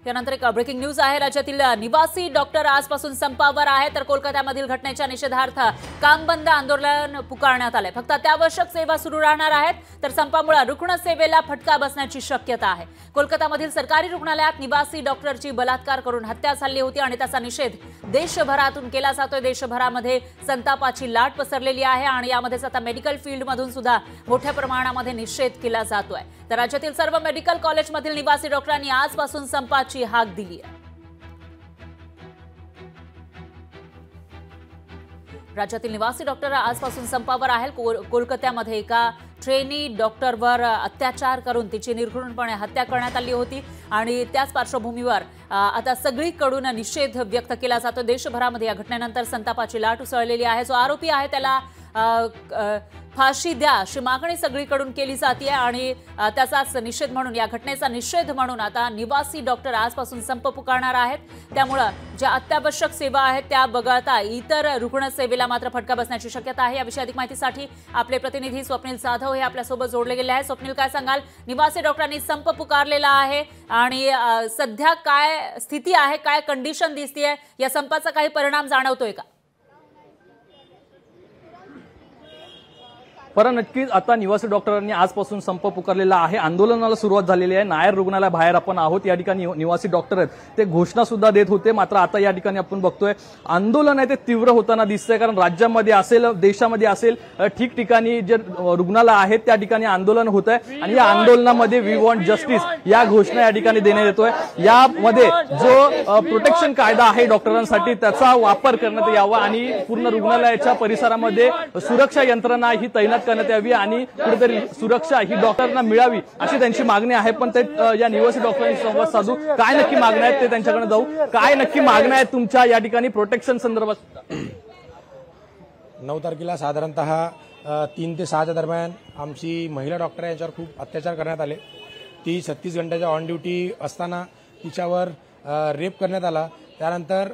त्यानंतर एक breaking news आहे। राज्यातील निवासी डॉक्टर आजपासून संपावर आहे, तर कोलकात्यामधील घटनेच्या निषेधार्थ काम बंद आंदोलन पुकारण्यात आले। फक्त अत्यावश्यक सेवा सुरू राहणार आहेत, तर संपामुळे रुग्णसेवेला फटका बसण्याची शक्यता आहे। कोलकातामधील सरकारी रुग्णालयात निवासी डॉक्टरची बलात्कार करून हत्या झाली होती आणि त्याचा निषेध देशभरातून केला जातोय। देशभरामध्ये संतापाची लाट पसरलेली आहे आणि यामध्येच आता मेडिकल फील्डमधून सुद्धा मोठ्या प्रमाणामध्ये निषेध केला जातोय। तर राज्यातील सर्व मेडिकल कॉलेजमधील निवासी डॉक्टरांनी आजपासून संपाची हाक दिली आहे। राज्यातील निवासी डॉक्टर आजपासून संपावर आहेत। कोलकात्यामध्ये एका ट्रेनी डॉक्टरवर अत्याचार करून तिची निर्घृणपणे हत्या करण्यात आली होती आणि त्याच पार्श्वभूमीवर आता सगळीकडून निषेध व्यक्त केला जातो। देशभरामध्ये या घटनेनंतर संतापाची लाट उसळलेली आहे। जो आरोपी आहे त्याला फाशी द्या अशी मागणी सगळीकडून केली जाते आणि त्याचाच निषेध म्हणून, या घटनेचा निषेध म्हणून आता निवासी डॉक्टर आजपासून संप पुकारणार आहेत। त्यामुळे ज्या अत्यावश्यक सेवा आहेत त्या वगळता इतर रुग्णसेवेला मात्र फटका बसण्याची शक्यता आहे। याविषयी अधिक माहितीसाठी आपले प्रतिनिधी स्वप्नील जाधव हे आपल्यासोबत जोडले गेले आहेत। स्वप्नील, काय सांगाल? निवासी डॉक्टरांनी संप पुकारलेला आहे आणि सध्या काय स्थिती आहे, काय कंडिशन दिसतेय, या संपाचा काही परिणाम जाणवतोय का? पर नक्कीच आता निवासी डॉक्टरांनी आजपासून संप पुकारलेला आहे। आंदोलनाला सुरुवात झालेली आहे। नायर रुग्णालय बाहेर आपण आहोत, या ठिकाणी निवासी डॉक्टर आहेत ते घोषणा सुद्धा देत होते, मात्र आता या ठिकाणी आपण बघतोय आंदोलन आहे ते तीव्र होताना दिसतंय। कारण राज्यामध्ये असेल, देशामध्ये असेल, ठिकठिकाणी जे रुग्णालय आहेत त्या ठिकाणी आंदोलन होत आहे आणि या आंदोलनामध्ये वी वॉन्ट जस्टिस या घोषणा या ठिकाणी देण्यात येतोय। यामध्ये जो प्रोटेक्शन कायदा आहे डॉक्टरांसाठी त्याचा वापर करण्यात यावा आणि पूर्ण रुग्णालयाच्या परिसरामध्ये सुरक्षा यंत्रणा ही तैनात करण्यात यावी आणि कुठेतरी सुरक्षा ही डॉक्टरांना मिळावी अशी त्यांची मागणी आहे। पण ते या निवासी डॉक्टरांशी संवाद साधू, काय नक्की मागण्या आहेत ते त्यांच्याकडे जाऊ। काय नक्की मागण्या आहेत तुमच्या या ठिकाणी प्रोटेक्शन संदर्भात? 9 तारखेला साधारणतः 3 ते 6 दरम्यान आमची महिला डॉक्टर यांच्यावर खूप अत्याचार करण्यात आले। ती 36 घंट्याच्या ऑन ड्युटी असताना तिच्यावर रेप करण्यात आला। त्यानंतर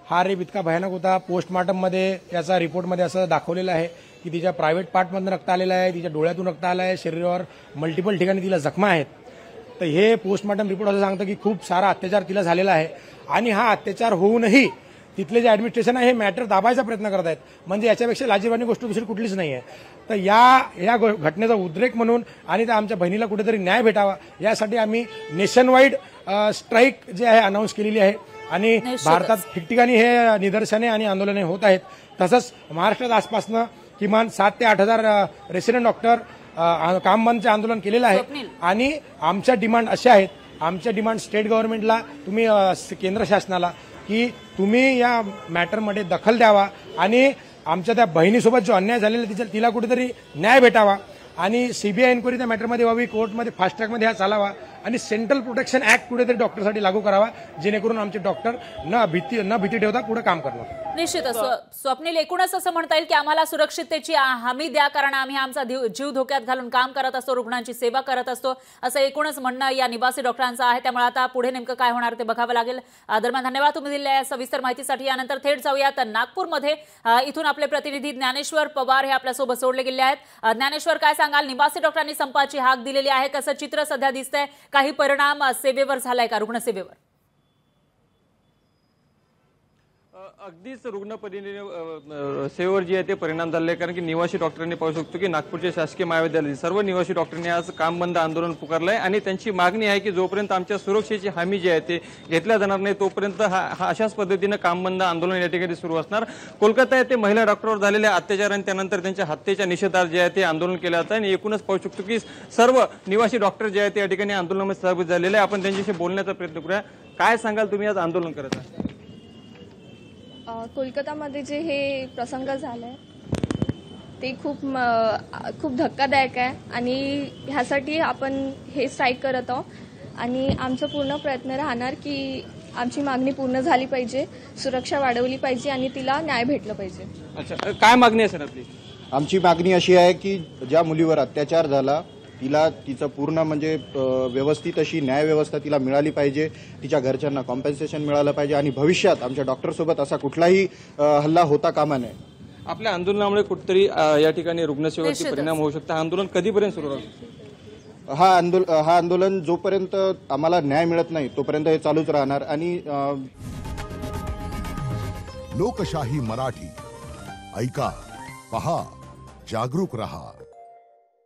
हा रेप इतका भयानक होता, पोस्टमॉर्टममध्ये याचा रिपोर्टमध्ये असं दाखवलेलं आहे की तिच्या प्रायव्हेट पार्टमधून रक्त आलेलं आहे, तिच्या डोळ्यातून रक्त आलं आहे, शरीरावर मल्टिपल ठिकाणी तिला जखमा आहेत। तर हे पोस्टमॉर्टम रिपोर्ट असं सांगतं की खूप सारा अत्याचार तिला झालेला आहे आणि हा अत्याचार होऊनही तिथले जे ॲडमिनिस्ट्रेशन आहे हे मॅटर दाबायचा प्रयत्न करत आहेत। म्हणजे याच्यापेक्षा लाजिरवाणी गोष्ट दुसरी कुठलीच नाही आहे। तर या घटनेचा उद्रेक म्हणून आणि त्या आमच्या बहिणीला कुठेतरी न्याय भेटावा यासाठी आम्ही नेशन वाईड स्ट्राईक जे आहे अनाऊन्स केलेली आहे आणि भारतात ठिकठिकाणी हे निदर्शने आणि आंदोलने होत आहेत। तसंच महाराष्ट्रात आसपासनं किमान 7 ते 8 हजार रेसिडेंट डॉक्टर काम बंदचे आंदोलन केलेलं आहे आणि आमच्या डिमांड अशा आहेत, आमच्या डिमांड स्टेट गव्हर्नमेंटला, तुम्ही केंद्र शासनाला, की तुम्ही या मॅटरमध्ये दखल द्यावा आणि आमच्या त्या बहिणीसोबत जो अन्याय झालेला तिला कुठेतरी न्याय भेटावा आणि सीबीआय इन्क्वायरी त्या मॅटरमध्ये व्हावी, कोर्टमध्ये फास्ट ट्रॅकमध्ये हा चालावा आणि सेंट्रल प्रोटेक्शन ऍक्ट कुठेतरी डॉक्टरसाठी लागू करावा, जेणेकरून आमचे डॉक्टर न भीती ठेवता पुढे काम करणार। निश्चितच स्वप्नील, एकूणच असं म्हणता येईल की आम्हाला सुरक्षिततेची हमी द्या, कारण आम्ही आमचा जीव धोक्यात घालून काम करत असतो, रुग्णांची सेवा करत असतो, असं एकूणच म्हणणं या निवासी डॉक्टरांचं आहे। त्यामुळे आता पुढे नेमकं काय होणार ते बघावं लागेल। दरम्यान धन्यवाद तुम्ही दिलेल्या सविस्तर माहितीसाठी। यानंतर थेट जाऊयात नागपूरमध्ये, इथून आपले प्रतिनिधी ज्ञानेश्वर पवार हे आपल्यासोबत जोडले गेले आहेत। ज्ञानेश्वर, काय सांगाल? निवासी डॉक्टरांनी संपाची हाक दिलेली आहे, कसं चित्र सध्या दिसतंय? काही परिणाम सेवेवर झालाय का, रुग्णसेवेवर? अगदीच सेवेवर जे आहे ते परिणाम झाले, कारण की निवासी डॉक्टरांनी पाहू शकतो की नागपूरच्या शासकीय महाविद्यालयातील सर्व निवासी डॉक्टरांनी आज काम बंद आंदोलन पुकारलंय आणि त्यांची मागणी आहे की जोपर्यंत आमच्या सुरक्षेची हमी जी आहे ते घेतल्या जाणार नाही तोपर्यंत हा अशाच पद्धतीनं काम बंद आंदोलन या ठिकाणी सुरू असणार। कोलकाता येथे महिला डॉक्टरवर झालेल्या अत्याचारांनी त्यानंतर त्यांच्या हत्येच्या निषेधार्थ जे आहे ते आंदोलन केलं जातं आणि एकूणच पाहू शकतो की सर्व निवासी डॉक्टर जे आहे ते या ठिकाणी आंदोलनामध्ये सहभागी झालेले आहे। आपण त्यांच्याशी बोलण्याचा प्रयत्न करूया। काय सांगाल तुम्ही आज आंदोलन करत आहात? कोलकातामध्ये जे हे प्रसंग झालाय ते खूप धक्कादायक आहे आणि ह्यासाठी आपण हे स्ट्राईक करत आहोत आणि आमचा पूर्ण प्रयत्न राहणार की आमची मागणी पूर्ण झाली पाहिजे, सुरक्षा वाढवली पाहिजे आणि तिला न्याय भेटला पाहिजे। अच्छा, काय मागणी आहे सर आपली? आमची मागणी अशी आहे की ज्या मुलीवर अत्याचार झाला तिला तिचं पूर्ण म्हणजे व्यवस्थित अशी न्याय व्यवस्था तिला मिळाली पाहिजे, तिच्या घरच्यांना कॉम्पेन्सेशन मिळालं पाहिजे आणि भविष्यात आमच्या डॉक्टरसोबत असा कुठलाही हल्ला होता कामा नये। आपल्या आंदोलनामुळे कुठेतरी या ठिकाणी रुग्णसेवेवरती परिणाम होऊ शकतो। आंदोलन कधीपर्यंत सुरू राहील? हा आंदोलन जोपर्यंत आम्हाला न्याय मिळत नाही तोपर्यंत हे चालूच राहणार। आणि लोकशाही मराठी ऐका, पहा, जागरूक रहा।